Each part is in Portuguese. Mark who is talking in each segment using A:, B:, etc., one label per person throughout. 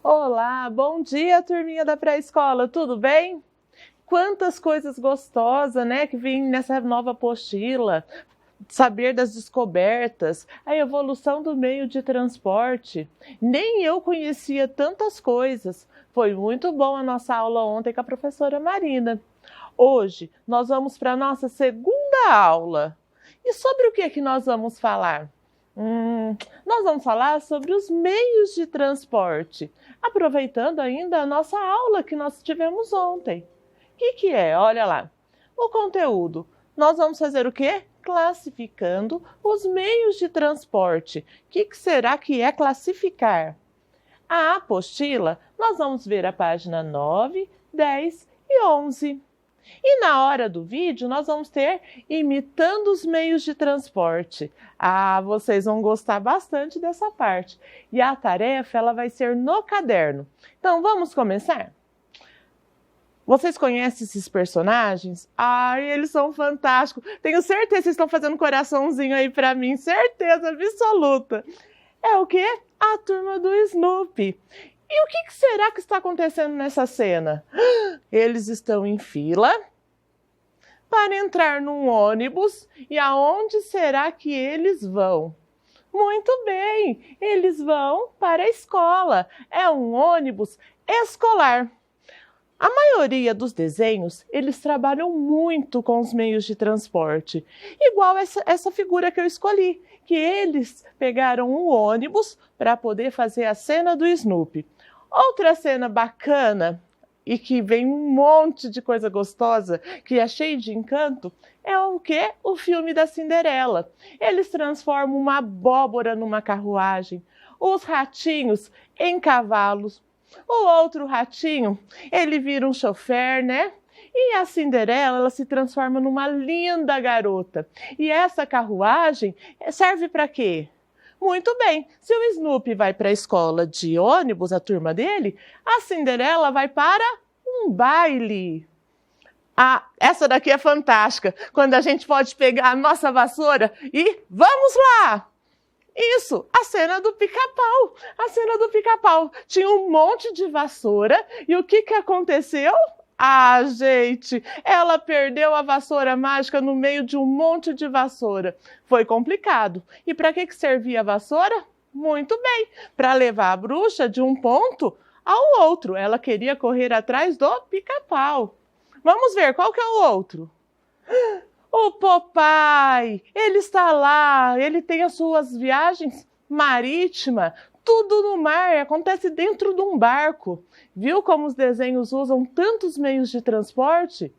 A: Olá, bom dia, turminha da pré-escola, tudo bem? Quantas coisas gostosas, né, que vem nessa nova apostila. Saber das descobertas, a evolução do meio de transporte. Nem eu conhecia tantas coisas. Foi muito bom a nossa aula ontem com a professora Marina. Hoje nós vamos para a nossa segunda aula. E sobre o que é que nós vamos falar? Nós vamos falar sobre os meios de transporte, aproveitando ainda a nossa aula que nós tivemos ontem. O que é? Olha lá, o conteúdo. Nós vamos fazer o quê? Classificando os meios de transporte. O que será que é classificar? A apostila, nós vamos ver a página 9, 10 e 11. E na hora do vídeo, nós vamos ter imitando os meios de transporte. Vocês vão gostar bastante dessa parte. E a tarefa, ela vai ser no caderno. Então, vamos começar? Vocês conhecem esses personagens? Eles são fantásticos. Tenho certeza que vocês estão fazendo coraçãozinho aí para mim. Certeza absoluta. É o quê? A turma do Snoopy. E o que será que está acontecendo nessa cena? Eles estão em fila para entrar num ônibus. E aonde será que eles vão? Muito bem, eles vão para a escola. É um ônibus escolar. A maioria dos desenhos, eles trabalham muito com os meios de transporte. Igual essa figura que eu escolhi, que eles pegaram um ônibus para poder fazer a cena do Snoopy. Outra cena bacana e que vem um monte de coisa gostosa, que é cheio de encanto, é o quê? O filme da Cinderela. Eles transformam uma abóbora numa carruagem, os ratinhos em cavalos. O outro ratinho, ele vira um chofer, né? E a Cinderela, ela se transforma numa linda garota. E essa carruagem serve para quê? Muito bem, se o Snoopy vai para a escola de ônibus, a turma dele, a Cinderela vai para um baile. Essa daqui é fantástica, quando a gente pode pegar a nossa vassoura e vamos lá! Isso, a cena do Pica-Pau. A cena do Pica-Pau. Tinha um monte de vassoura e o que aconteceu? Gente, ela perdeu a vassoura mágica no meio de um monte de vassoura. Foi complicado. E para que servia a vassoura? Muito bem, para levar a bruxa de um ponto ao outro. Ela queria correr atrás do Pica-Pau. Vamos ver, qual que é o outro? O Popeye, ele está lá, ele tem as suas viagens marítimas, tudo no mar, acontece dentro de um barco. Viu como os desenhos usam tantos meios de transporte?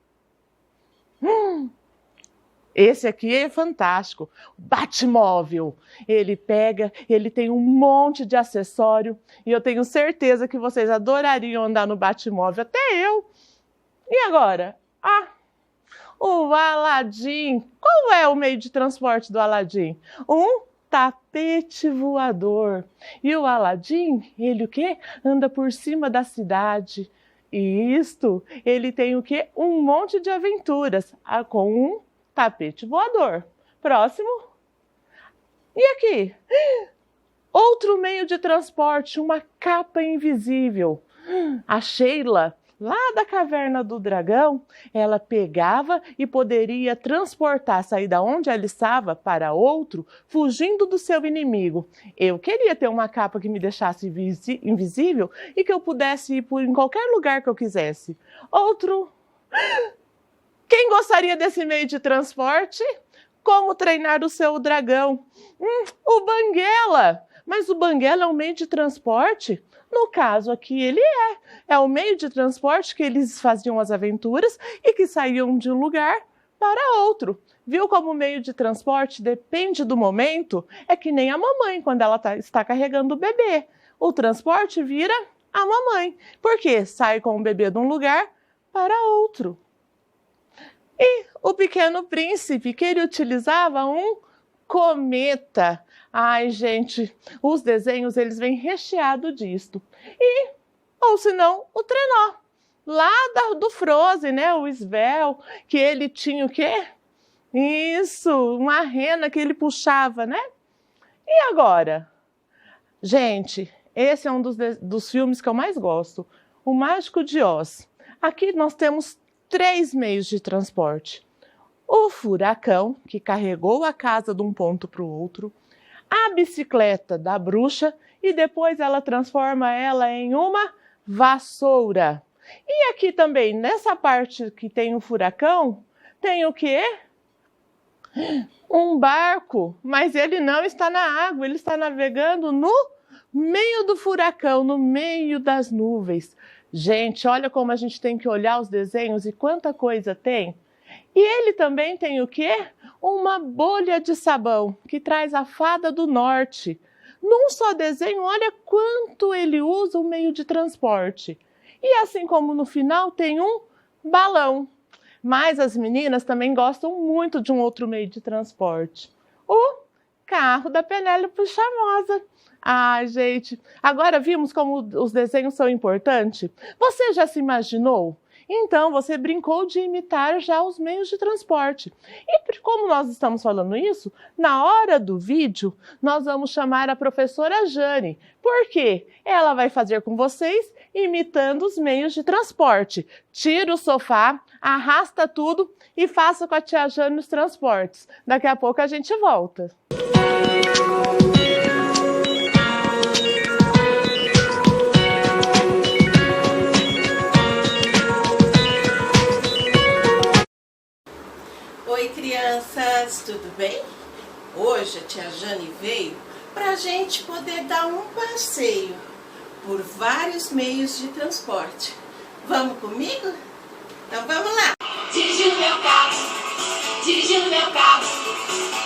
A: Esse aqui é fantástico, o Batmóvel. Ele tem um monte de acessório e eu tenho certeza que vocês adorariam andar no Batmóvel, até eu. E agora? O Aladim. Qual é o meio de transporte do Aladim? Um tapete voador. E o Aladim, ele o quê? Anda por cima da cidade. E ele tem o quê? Um monte de aventuras com um tapete voador. Próximo. E aqui? Outro meio de transporte, uma capa invisível. A Sheila, lá da Caverna do Dragão, ela pegava e poderia transportar, sair da onde ela estava para outro, fugindo do seu inimigo. Eu queria ter uma capa que me deixasse invisível e que eu pudesse ir em qualquer lugar que eu quisesse. Outro. Quem gostaria desse meio de transporte? Como treinar o seu dragão? O Banguela! Mas o Banguela é um meio de transporte? No caso aqui, ele é o meio de transporte que eles faziam as aventuras e que saíam de um lugar para outro. Viu como o meio de transporte depende do momento? É que nem a mamãe quando ela está carregando o bebê. O transporte vira a mamãe, porque sai com o bebê de um lugar para outro. E o Pequeno Príncipe, que ele utilizava um cometa. Gente, os desenhos, eles vêm recheados disto. Ou se não, o trenó, lá do Frozen, né? O Svel, que ele tinha o quê? Uma rena que ele puxava, né? E agora? Gente, Esse é um dos filmes que eu mais gosto, O Mágico de Oz. Aqui nós temos 3 meios de transporte. O furacão, que carregou a casa de um ponto para o outro, a bicicleta da bruxa e depois ela transforma ela em uma vassoura. E aqui também, nessa parte que tem o furacão, tem o quê? Um barco, mas ele não está na água, ele está navegando no meio do furacão, no meio das nuvens. Gente, olha como a gente tem que olhar os desenhos e quanta coisa tem. E ele também tem o quê? Uma bolha de sabão, que traz a fada do norte. Num só desenho, olha quanto ele usa o meio de transporte. E assim como no final tem um balão. Mas as meninas também gostam muito de um outro meio de transporte. O carro da Penélope Charmosa. Ai, gente, agora vimos como os desenhos são importantes? Você já se imaginou? Então, você brincou de imitar já os meios de transporte. E como nós estamos falando isso, na hora do vídeo, nós vamos chamar a professora Jane. Por quê? Ela vai fazer com vocês imitando os meios de transporte. Tira o sofá, arrasta tudo e faça com a tia Jane os transportes. Daqui a pouco a gente volta.
B: Oi, crianças, tudo bem? Hoje a tia Jane veio para a gente poder dar um passeio por vários meios de transporte. Vamos comigo? Então vamos lá!
C: Dirigindo meu carro,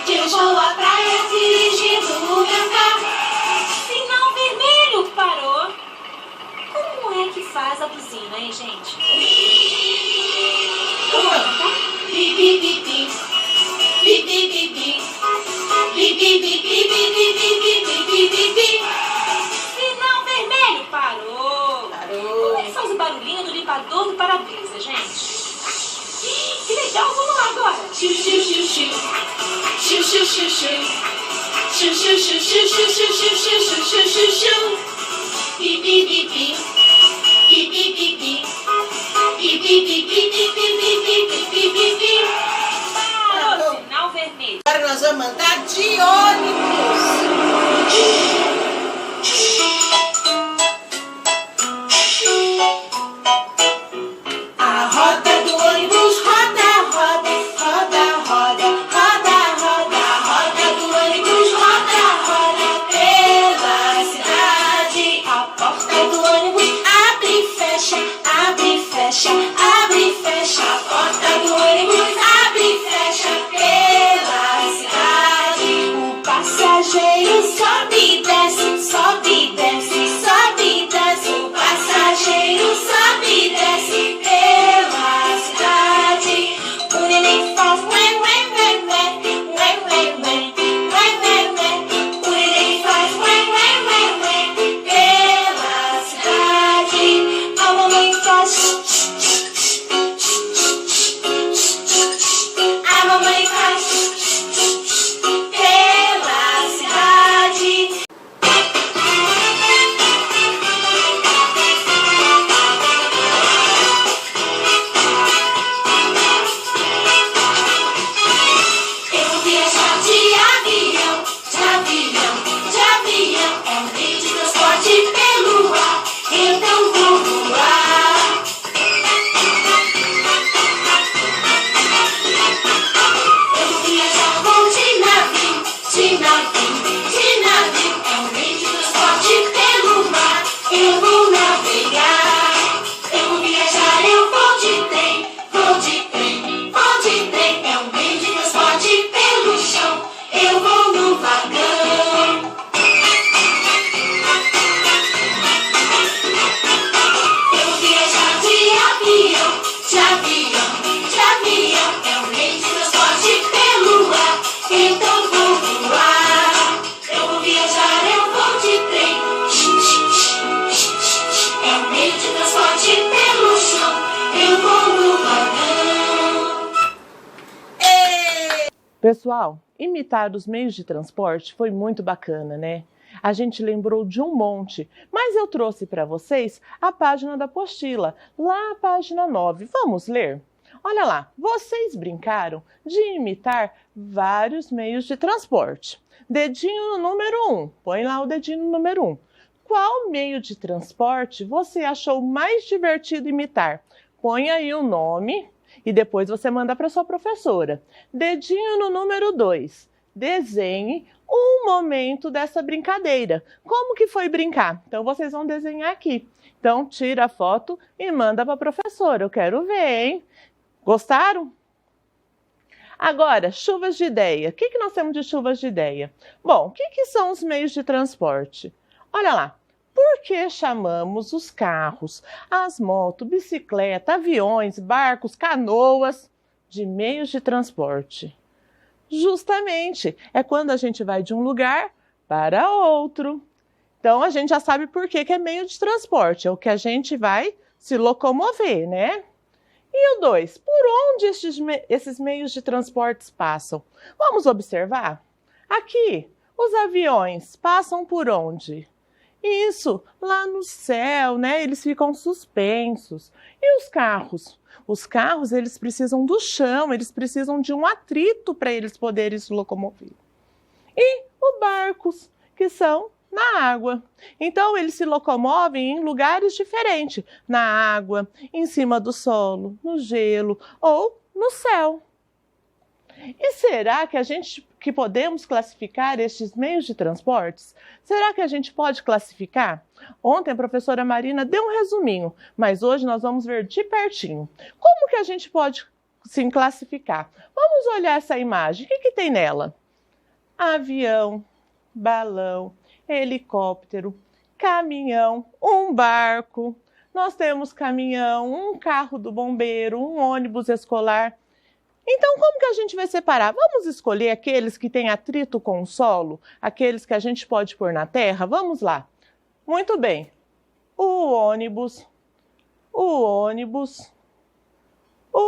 C: que eu vou à praia dirigindo o meu carro. Sinal vermelho parou. Como é que faz a buzina, hein, gente? Vamos cantar? Bi, bi, bi, bi. Bi, bi, bi, bi. Bi, bi, bi, bi, bi, bi, bi, bi, bi, bi, bi. Sinal vermelho parou. Como é que faz o barulhinho do limpador do para-brisa, gente? Que legal, vamos lá agora. Xiu, xiu, xiu, xiu. Xiu, xiu, xiu, xiu. Xiu, xiu, xiu, xiu, xiu, xiu, xiu, xiu, xiu, xiu, xiu. Bi, bi, bi, bi. Bi, bi, bi, bi. Bi, bi, bi, bi, bi, bi, bi, bi, bi, bi, bi. Parou, sinal vermelho.
B: Agora nós vamos andar de ônibus. A roda do ônibus roda, roda, roda, roda, roda, roda. A roda do ônibus roda, roda pela cidade. A porta do ônibus abre e fecha, abre e fecha, abre e fecha. A porta do ônibus abre e fecha pela cidade. O passageiro sobe e desce, sobe e desce, sobe e desce. O passageiro sobe e desce pela cidade. O neném faz ué, ué, ué, ué, ué, ué, ué, ué, ué, ué. O neném faz ué, ué, ué, ué, pela cidade. A mamãe faz a mamãe faz pela cidade. Eu vou viajar de avião, de avião, de avião. É um meio de transporte pelo ar, então vou voar. Eu vou viajar, vou de navio, de navio, de navio. É um meio de transporte pelo mar, eu vou navegar. Eu vou viajar, eu vou de trem, vou de trem, vou de trem. É um meio de transporte pelo chão, eu vou no vagão. Eu vou viajar de avião, de avião, de avião. É um meio de transporte pelo ar, então vou voar. Eu vou viajar, eu vou de trem. É um meio de transporte pelo chão, eu vou no vagão.
A: Pessoal, imitar os meios de transporte foi muito bacana, né? A gente lembrou de um monte, mas eu trouxe para vocês a página da apostila, lá a página 9. Vamos ler? Olha lá, vocês brincaram de imitar vários meios de transporte. Dedinho no número 1, põe lá o dedinho no número 1. Qual meio de transporte você achou mais divertido imitar? Põe aí o nome e depois você manda para sua professora. Dedinho no número 2. Desenhe um momento dessa brincadeira. Como que foi brincar? Então, vocês vão desenhar aqui. Então, tira a foto e manda para a professora. Eu quero ver, hein? Gostaram? Agora, chuvas de ideia. O que nós temos de chuvas de ideia? Bom, o que são os meios de transporte? Olha lá. Por que chamamos os carros, as motos, bicicleta, aviões, barcos, canoas de meios de transporte? Justamente, é quando a gente vai de um lugar para outro. Então, a gente já sabe por que é meio de transporte, é o que a gente vai se locomover, né? E o 2, por onde esses meios de transportes passam? Vamos observar? Aqui, os aviões passam por onde? Isso, lá no céu, né? Eles ficam suspensos. E os carros? Os carros, eles precisam do chão, eles precisam de um atrito para eles poderem se locomover. E os barcos, que são na água. Então, eles se locomovem em lugares diferentes, na água, em cima do solo, no gelo ou no céu. E será que podemos classificar estes meios de transportes? Será que a gente pode classificar? Ontem a professora Marina deu um resuminho, mas hoje nós vamos ver de pertinho. Como que a gente pode sim classificar? Vamos olhar essa imagem. O que tem nela? Avião, balão, helicóptero, caminhão, um barco. Nós temos caminhão, um carro do bombeiro, um ônibus escolar. Então, como que a gente vai separar? Vamos escolher aqueles que têm atrito com o solo? Aqueles que a gente pode pôr na terra? Vamos lá. Muito bem. O ônibus, o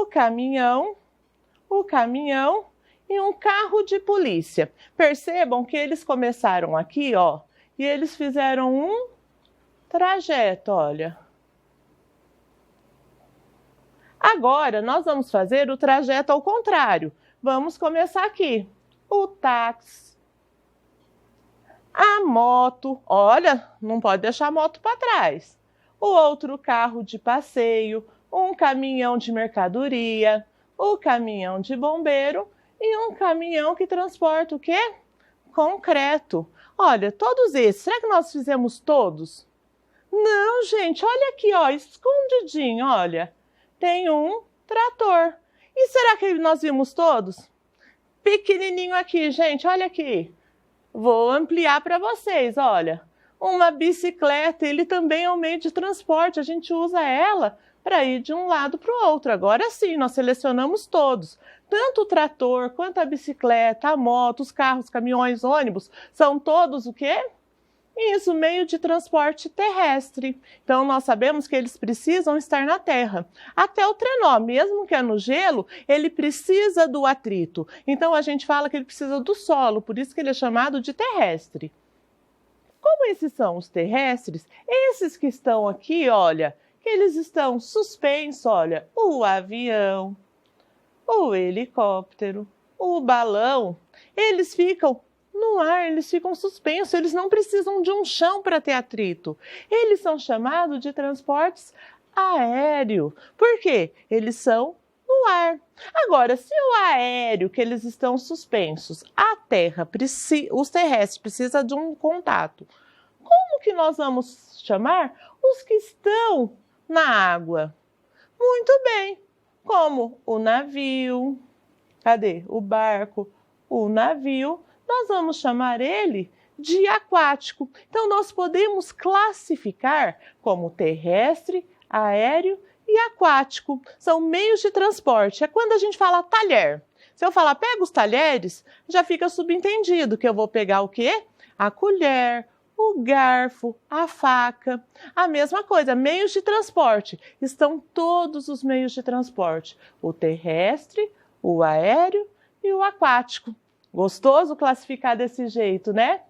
A: caminhão e um carro de polícia. Percebam que eles começaram aqui, ó, e eles fizeram um trajeto, olha. Agora, nós vamos fazer o trajeto ao contrário. Vamos começar aqui. O táxi, a moto, olha, não pode deixar a moto para trás. O outro carro de passeio, um caminhão de mercadoria, o caminhão de bombeiro e um caminhão que transporta o quê? Concreto. Olha, todos esses, será que nós fizemos todos? Não, gente, olha aqui, ó, escondidinho, olha. Tem um trator. E será que nós vimos todos? Pequenininho aqui, gente, olha aqui. Vou ampliar para vocês, olha. Uma bicicleta, ele também é um meio de transporte, a gente usa ela para ir de um lado para o outro. Agora sim, nós selecionamos todos. Tanto o trator, quanto a bicicleta, a moto, os carros, caminhões, ônibus, são todos o quê? Isso, meio de transporte terrestre. Então, nós sabemos que eles precisam estar na terra. Até o trenó, mesmo que é no gelo, ele precisa do atrito. Então, a gente fala que ele precisa do solo, por isso que ele é chamado de terrestre. Como esses são os terrestres, esses que estão aqui, olha, que eles estão suspensos, olha, o avião, o helicóptero, o balão, eles ficam no ar, eles ficam suspensos, eles não precisam de um chão para ter atrito. Eles são chamados de transportes aéreo. Por quê? Eles são no ar. Agora, se o aéreo, que eles estão suspensos, a terra, os terrestres precisam de um contato, como que nós vamos chamar os que estão na água? Muito bem, como o navio, cadê? O barco, o navio, nós vamos chamar ele de aquático. Então, nós podemos classificar como terrestre, aéreo e aquático. São meios de transporte. É quando a gente fala talher. Se eu falar pega os talheres, já fica subentendido que eu vou pegar o quê? A colher, o garfo, a faca. A mesma coisa, meios de transporte. Estão todos os meios de transporte. O terrestre, o aéreo e o aquático. Gostoso classificar desse jeito, né?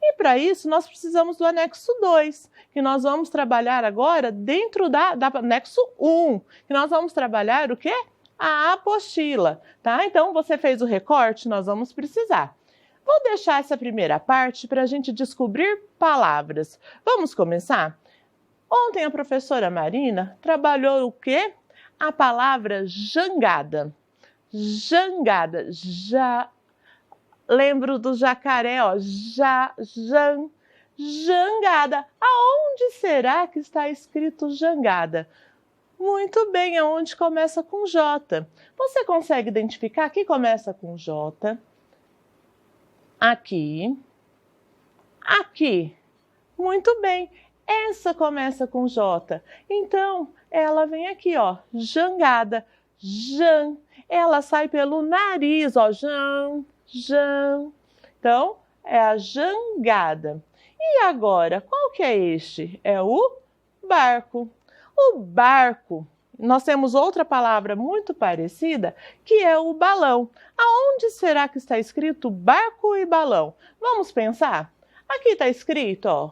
A: E para isso, nós precisamos do anexo 2, que nós vamos trabalhar agora dentro da anexo 1, que nós vamos trabalhar o quê? A apostila, tá? Então, você fez o recorte, nós vamos precisar. Vou deixar essa primeira parte para a gente descobrir palavras. Vamos começar? Ontem a professora Marina trabalhou o quê? A palavra jangada. Jangada, já... Lembro do jacaré, ó, jangada. Aonde será que está escrito jangada? Muito bem, aonde começa com J. Você consegue identificar que começa com J? Aqui. Aqui. Muito bem, essa começa com J. Então, ela vem aqui, ó, jangada. Jan. Ela sai pelo nariz, ó, jan. Então, é a jangada. E agora, qual que é este? É o barco. O barco, nós temos outra palavra muito parecida, que é o balão. Aonde será que está escrito barco e balão? Vamos pensar? Aqui está escrito, ó,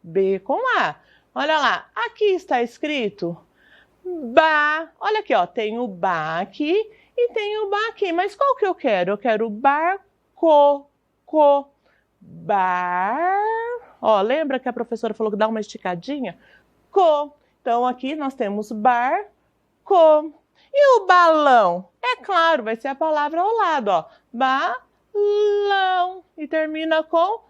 A: B com A. Olha lá, aqui está escrito ba. Olha aqui, ó, tem o ba aqui e tem o ba aqui. Mas qual que eu quero? Eu quero barco, bar. Ó, lembra que a professora falou que dá uma esticadinha? Então, aqui nós temos barco. E o balão? É claro, vai ser a palavra ao lado, ó. Balão. E termina com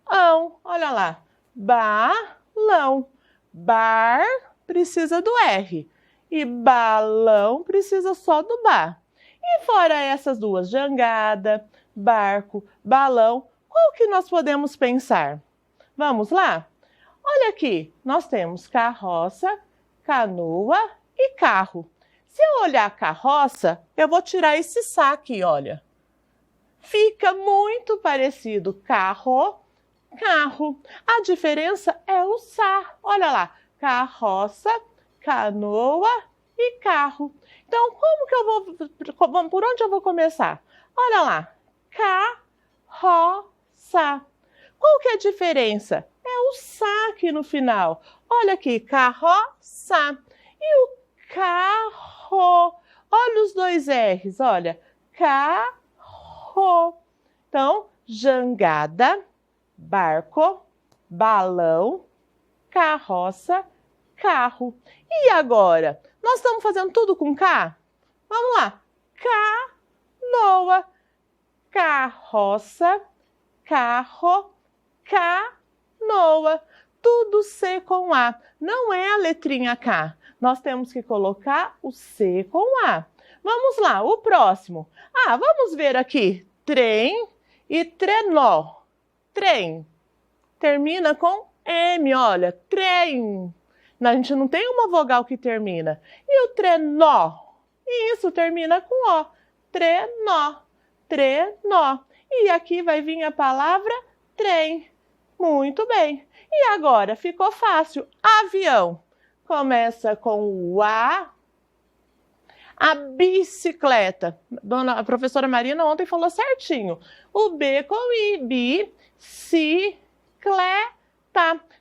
A: ão. Olha lá. Balão. Bar precisa do R. E balão precisa só do ba. E fora essas duas, jangada, barco, balão, qual que nós podemos pensar? Vamos lá? Olha aqui, nós temos carroça, canoa e carro. Se eu olhar carroça, eu vou tirar esse sa aqui, olha. Fica muito parecido carro. A diferença é o sa. Olha lá, carroça, canoa e carro. Então, como que eu vou... Por onde eu vou começar? Olha lá, carroça. Qual que é a diferença? É o sa aqui no final. Olha aqui, carroça. E o carro. Olha os dois R's, olha. Carro. Então, jangada, barco, balão, carroça, carro. E agora? Nós estamos fazendo tudo com K? Vamos lá. Canoa, carroça, carro, canoa. Tudo C com A. Não é a letrinha K. Nós temos que colocar o C com A. Vamos lá, o próximo. Vamos ver aqui. Trem e trenó. Trem. Termina com M, olha. Trem. A gente não tem uma vogal que termina. E o trenó? Isso, termina com O. Trenó. Trenó. E aqui vai vir a palavra trem. Muito bem. E agora, ficou fácil. Avião. Começa com o A. A bicicleta. A professora Marina ontem falou certinho. O B com I. Bicicleta.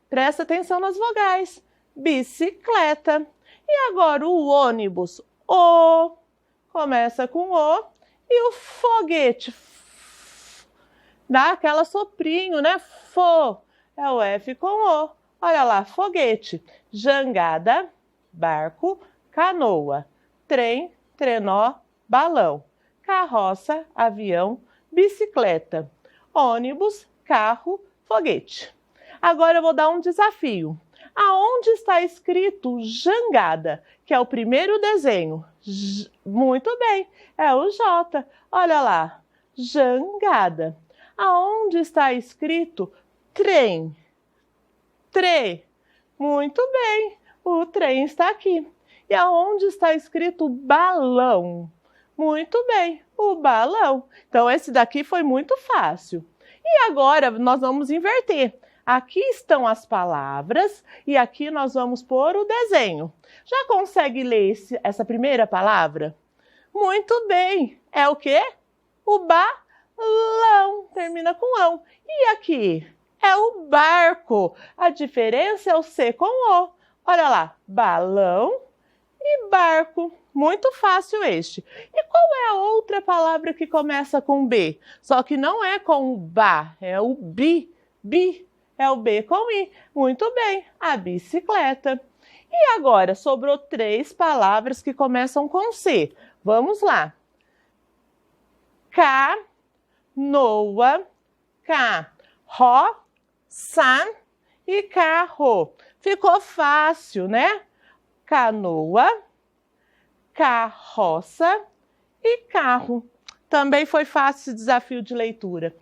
A: Presta atenção nas vogais. Bicicleta. E agora o ônibus. O. Começa com O. E o foguete. Dá aquela soprinho, né? Fo. É o F com O. Olha lá, foguete. Jangada, barco, canoa. Trem, trenó, balão. Carroça, avião, bicicleta. Ônibus, carro, foguete. Agora eu vou dar um desafio. Aonde está escrito jangada, que é o primeiro desenho? Muito bem, é o J. Olha lá, jangada. Aonde está escrito trem? Muito bem, o trem está aqui. E aonde está escrito balão? Muito bem, o balão. Então, esse daqui foi muito fácil. E agora, nós vamos inverter. Aqui estão as palavras e aqui nós vamos pôr o desenho. Já consegue ler essa primeira palavra? Muito bem. É o quê? O Lão, termina com ão. E aqui? É o barco. A diferença é o C com O. Olha lá, balão e barco. Muito fácil este. E qual é a outra palavra que começa com B? Só que não é com o ba, é o bi. Bi é o B com I. Muito bem, a bicicleta. E agora, sobrou 3 palavras que começam com C. Vamos lá. Canoa, carroça e carro. Ficou fácil, né? Canoa, carroça e carro. Também foi fácil esse desafio de leitura.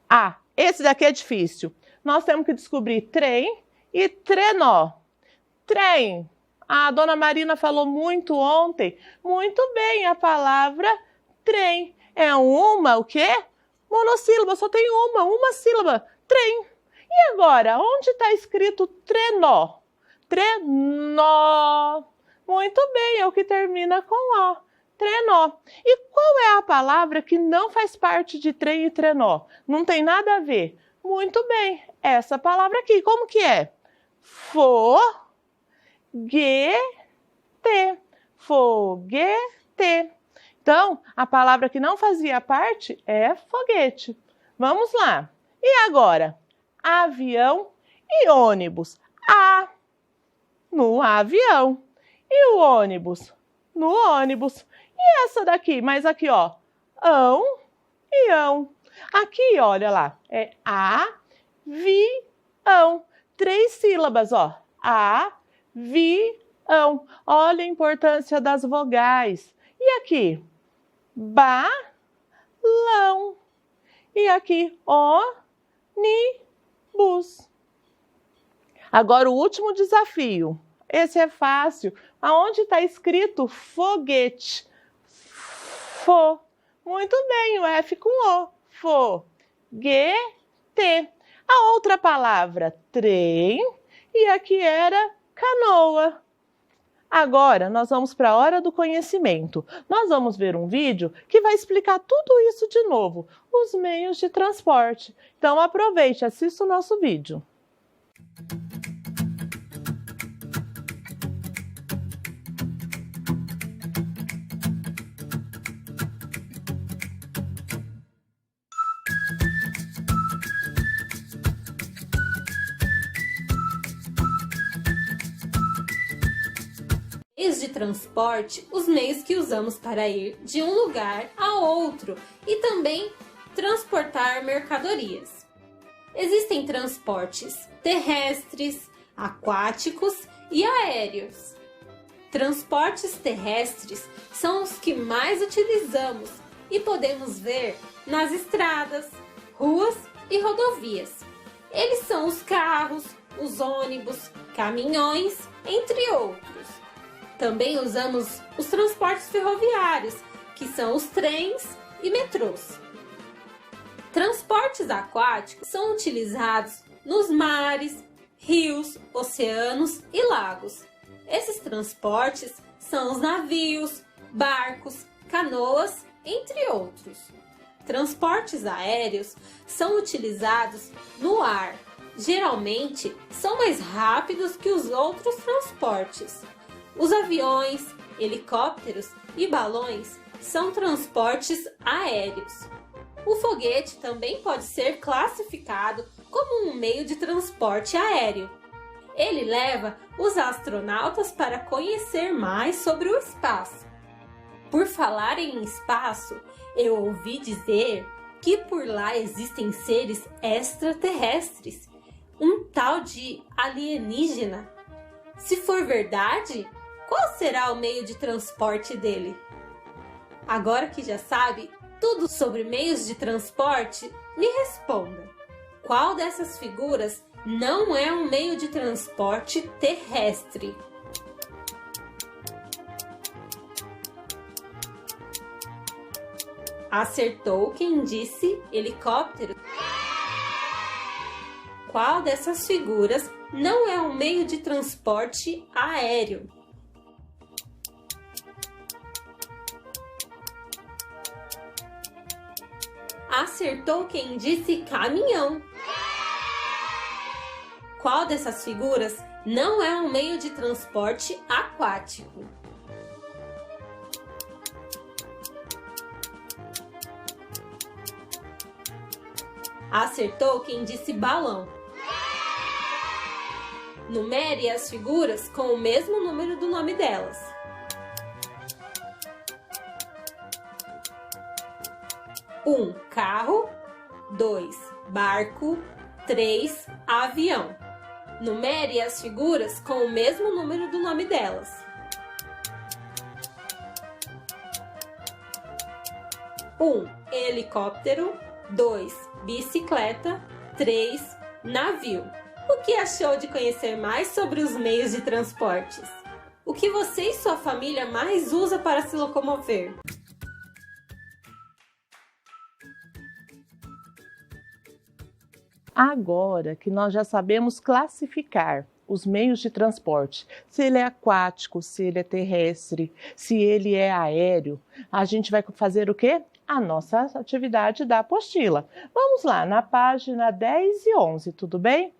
A: Ah, esse daqui é difícil. Nós temos que descobrir trem e trenó. Trem. A dona Marina falou muito ontem. Muito bem, a palavra trem. É o quê? Monossílaba, só tem uma sílaba. Trem. E agora, onde está escrito trenó? Trenó. Muito bem, é o que termina com O. Trenó. E qual é a palavra que não faz parte de trem e trenó? Não tem nada a ver. Muito bem, essa palavra aqui, como que é? Foguete. Foguete. Então, a palavra que não fazia parte é foguete. Vamos lá. E agora? Avião e ônibus. A no avião. E o ônibus? No ônibus. E essa daqui? Mas aqui, ó. Ão e ão. Aqui, olha lá. É avião. 3 sílabas, ó. Avião. Olha a importância das vogais. E aqui? Balão. E aqui? Ônibus. Agora o último desafio. Esse é fácil. Aonde está escrito foguete? Fo. Muito bem, o F com O. Foguete. A outra palavra, trem. E aqui era canoa. Agora, nós vamos para a hora do conhecimento. Nós vamos ver um vídeo que vai explicar tudo isso de novo. Os meios de transporte. Então, aproveite, assista o nosso vídeo.
D: Meios de transporte, os meios que usamos para ir de um lugar a outro e também transportar mercadorias. Existem transportes terrestres, aquáticos e aéreos. Transportes terrestres são os que mais utilizamos e podemos ver nas estradas, ruas e rodovias. Eles são os carros, os ônibus, caminhões, entre outros. Também usamos os transportes ferroviários, que são os trens e metrôs. Transportes aquáticos são utilizados nos mares, rios, oceanos e lagos. Esses transportes são os navios, barcos, canoas, entre outros. Transportes aéreos são utilizados no ar. Geralmente, são mais rápidos que os outros transportes. Os aviões, helicópteros e balões são transportes aéreos. O foguete também pode ser classificado como um meio de transporte aéreo. Ele leva os astronautas para conhecer mais sobre o espaço. Por falar em espaço, eu ouvi dizer que por lá existem seres extraterrestres, um tal de alienígena. Se for verdade, qual será o meio de transporte dele? Agora que já sabe tudo sobre meios de transporte, me responda. Qual dessas figuras não é um meio de transporte terrestre? Acertou quem disse helicóptero. Qual dessas figuras não é um meio de transporte aéreo? Acertou quem disse caminhão. Qual dessas figuras não é um meio de transporte aquático? Acertou quem disse balão. Numere as figuras com o mesmo número do nome delas. 1, carro. 2, barco. 3, avião. Numere as figuras com o mesmo número do nome delas. 1, helicóptero. 2, bicicleta. 3, navio. O que achou de conhecer mais sobre os meios de transportes? O que você e sua família mais usa para se locomover?
A: Agora que nós já sabemos classificar os meios de transporte, se ele é aquático, se ele é terrestre, se ele é aéreo, a gente vai fazer o quê? A nossa atividade da apostila. Vamos lá, na página 10 e 11, tudo bem?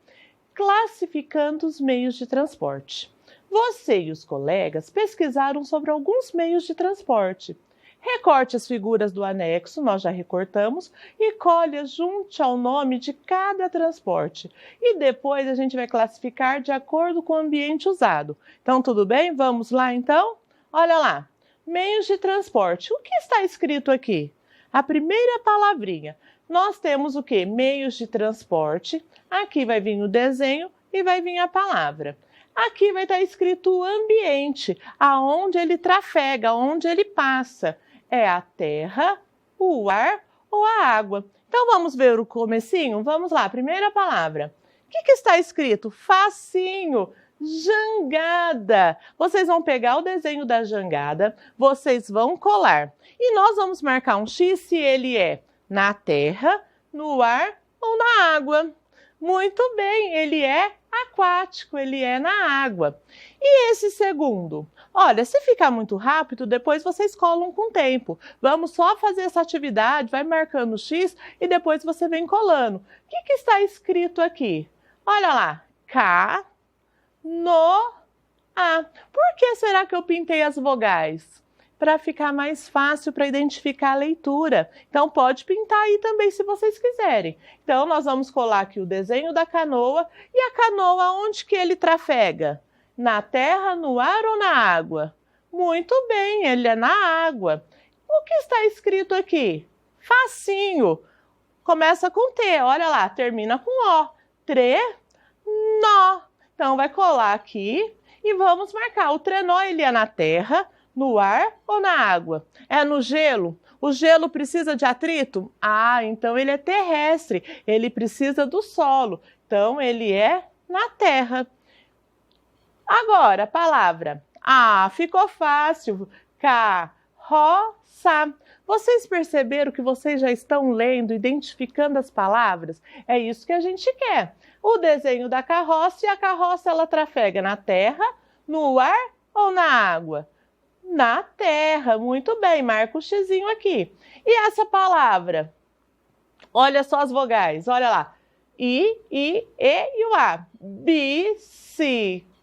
A: Classificando os meios de transporte. Você e os colegas pesquisaram sobre alguns meios de transporte. Recorte as figuras do anexo, nós já recortamos, e colhe junte ao nome de cada transporte. E depois a gente vai classificar de acordo com o ambiente usado. Então, tudo bem? Vamos lá, então? Olha lá, meios de transporte. O que está escrito aqui? A primeira palavrinha. Nós temos o quê? Meios de transporte. Aqui vai vir o desenho e vai vir a palavra. Aqui vai estar escrito o ambiente, aonde ele trafega, aonde ele passa. É a terra, o ar ou a água. Então vamos ver o comecinho? Vamos lá, primeira palavra. O que está escrito? Facinho, jangada. Vocês vão pegar o desenho da jangada, vocês vão colar. E nós vamos marcar um X se ele é na terra, no ar ou na água. Muito bem, ele é aquático, ele é na água. E esse segundo? Olha, se ficar muito rápido, depois vocês colam com o tempo. Vamos só fazer essa atividade, vai marcando o X e depois você vem colando. O que está escrito aqui? Olha lá, K, no, A. Por que será que eu pintei as vogais? Para ficar mais fácil para identificar a leitura. Então pode pintar aí também se vocês quiserem. Então nós vamos colar aqui o desenho da canoa. E a canoa, onde que ele trafega? Na terra, no ar ou na água? Muito bem, ele é na água. O que está escrito aqui? Facinho. Começa com T, olha lá, termina com O. Trenó. Então vai colar aqui e vamos marcar. O trenó, ele é na terra, no ar ou na água? É no gelo? O gelo precisa de atrito? Ah, então ele é terrestre, ele precisa do solo. Então ele é na terra. Agora, a palavra. Ah, ficou fácil. Carroça. Vocês perceberam que vocês já estão lendo, identificando as palavras? É isso que a gente quer. O desenho da carroça, e a carroça ela trafega na terra, no ar ou na água? Na terra, muito bem, marca o xizinho aqui. E essa palavra? Olha só as vogais, olha lá. I, e o A. Bicicleta.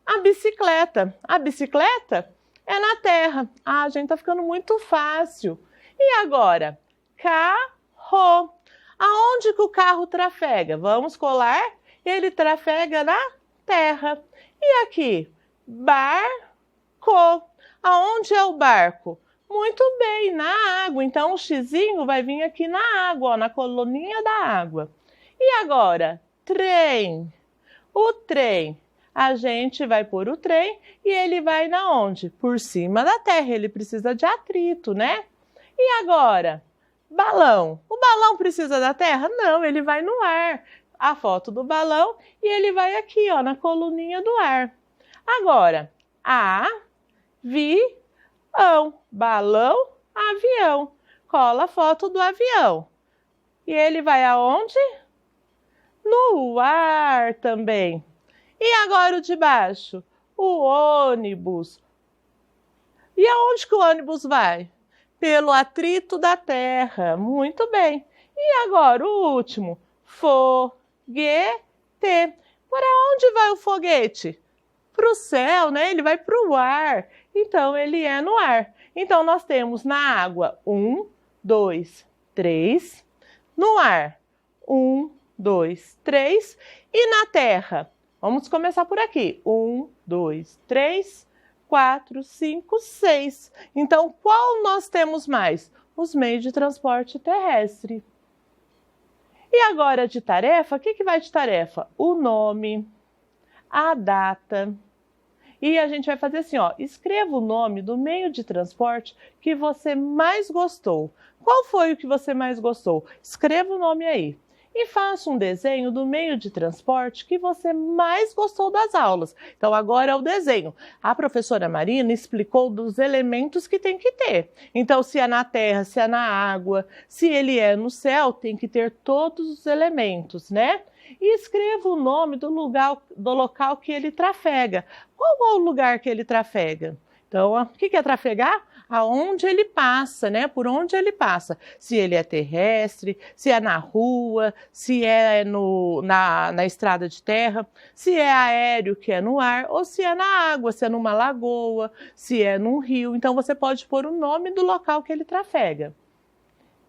A: A bicicleta. A bicicleta é na terra. Ah, gente, tá ficando muito fácil. E agora? Carro. Aonde que o carro trafega? Vamos colar. Ele trafega na terra. E aqui? Barco. Aonde é o barco? Muito bem, na água. Então o xizinho vai vir aqui na água, ó, na coluninha da água. E agora? Trem. O trem. A gente vai pôr o trem e ele vai na onde? Por cima da terra. Ele precisa de atrito, né? E agora? Balão. O balão precisa da terra? Não, ele vai no ar. A foto do balão e ele vai aqui, ó, na coluninha do ar. Agora, avião. Balão, avião. Cola a foto do avião. E ele vai aonde? No ar também. E agora o de baixo? O ônibus. E aonde que o ônibus vai? Pelo atrito da terra. Muito bem. E agora o último. Foguete. Para onde vai o foguete? Para o céu, né? Ele vai para o ar. Então, ele é no ar. Então, nós temos na água 1, 2, 3. No ar, 1, 2, 3. E na terra? Vamos começar por aqui. 1, 2, 3, 4, 5, 6. Então, qual nós temos mais? Os meios de transporte terrestre. E agora de tarefa, o que vai de tarefa? O nome, a data. E a gente vai fazer assim, ó, escreva o nome do meio de transporte que você mais gostou. Qual foi o que você mais gostou? Escreva o nome aí. E faça um desenho do meio de transporte que você mais gostou das aulas. Então, agora é o desenho. A professora Marina explicou dos elementos que tem que ter. Então, se é na terra, se é na água, se ele é no céu, tem que ter todos os elementos, né? E escreva o nome do local que ele trafega. Qual é o lugar que ele trafega? Então, o que é trafegar? Aonde ele passa, né? Por onde ele passa. Se ele é terrestre, se é na rua, se é na estrada de terra, se é aéreo, que é no ar, ou se é na água, se é numa lagoa, se é num rio. Então, você pode pôr o nome do local que ele trafega.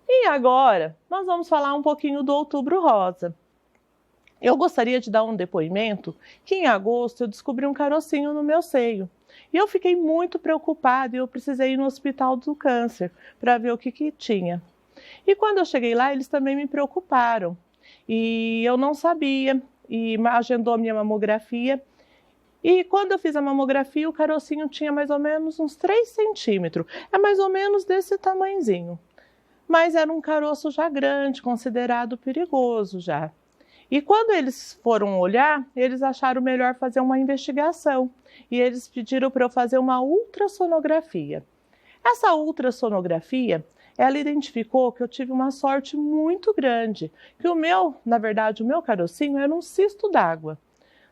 A: E agora, nós vamos falar um pouquinho do Outubro Rosa. Eu gostaria de dar um depoimento que em agosto eu descobri um carocinho no meu seio. E eu fiquei muito preocupada e eu precisei ir no Hospital do Câncer para ver o que tinha. E quando eu cheguei lá, eles também me preocuparam. E eu não sabia, e agendou a minha mamografia. E quando eu fiz a mamografia, o carocinho tinha mais ou menos uns 3 centímetros. É mais ou menos desse tamanhozinho. Mas era um caroço já grande, considerado perigoso já. E quando eles foram olhar, eles acharam melhor fazer uma investigação. E eles pediram para eu fazer uma ultrassonografia. Essa ultrassonografia, ela identificou que eu tive uma sorte muito grande. Que na verdade, o meu carocinho era um cisto d'água.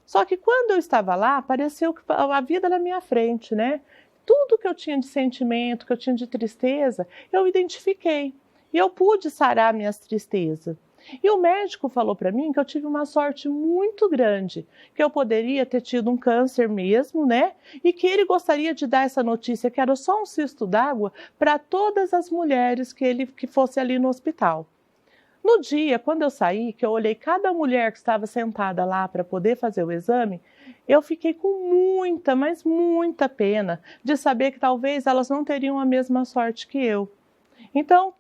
A: Só que quando eu estava lá, apareceu a vida na minha frente, né? Tudo que eu tinha de sentimento, que eu tinha de tristeza, eu identifiquei. E eu pude sarar minhas tristezas. E o médico falou para mim que eu tive uma sorte muito grande, que eu poderia ter tido um câncer mesmo, né? E que ele gostaria de dar essa notícia que era só um cisto d'água para todas as mulheres que fosse ali no hospital. No dia, quando eu saí, que eu olhei cada mulher que estava sentada lá para poder fazer o exame, eu fiquei com muita, mas muita pena de saber que talvez elas não teriam a mesma sorte que eu. Então,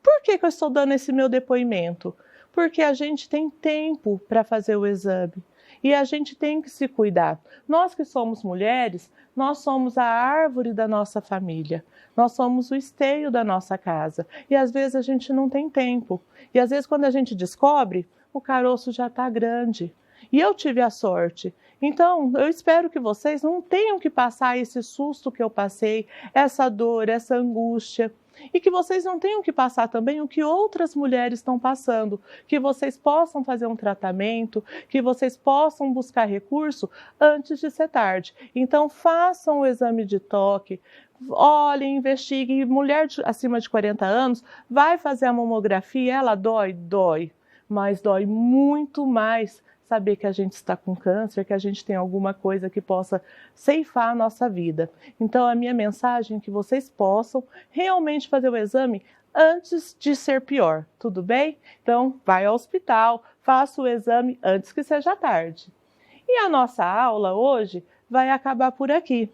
A: por que eu estou dando esse meu depoimento? Porque a gente tem tempo para fazer o exame e a gente tem que se cuidar. Nós que somos mulheres, nós somos a árvore da nossa família, nós somos o esteio da nossa casa e às vezes a gente não tem tempo. E às vezes quando a gente descobre, o caroço já está grande. E eu tive a sorte. Então, eu espero que vocês não tenham que passar esse susto que eu passei, essa dor, essa angústia. E que vocês não tenham que passar também o que outras mulheres estão passando, que vocês possam fazer um tratamento, que vocês possam buscar recurso antes de ser tarde. Então, façam o exame de toque, olhem, investiguem. Mulher acima de 40 anos vai fazer a mamografia, ela dói, mas dói muito mais saber que a gente está com câncer, que a gente tem alguma coisa que possa ceifar a nossa vida. Então, a minha mensagem é que vocês possam realmente fazer o exame antes de ser pior, tudo bem? Então, vai ao hospital, faça o exame antes que seja tarde. E a nossa aula hoje vai acabar por aqui.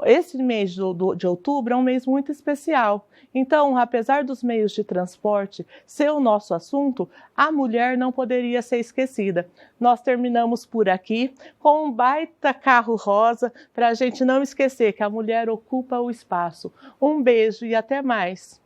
A: Esse mês de outubro é um mês muito especial. Então, apesar dos meios de transporte ser o nosso assunto, a mulher não poderia ser esquecida. Nós terminamos por aqui com um baita carro rosa para a gente não esquecer que a mulher ocupa o espaço. Um beijo e até mais!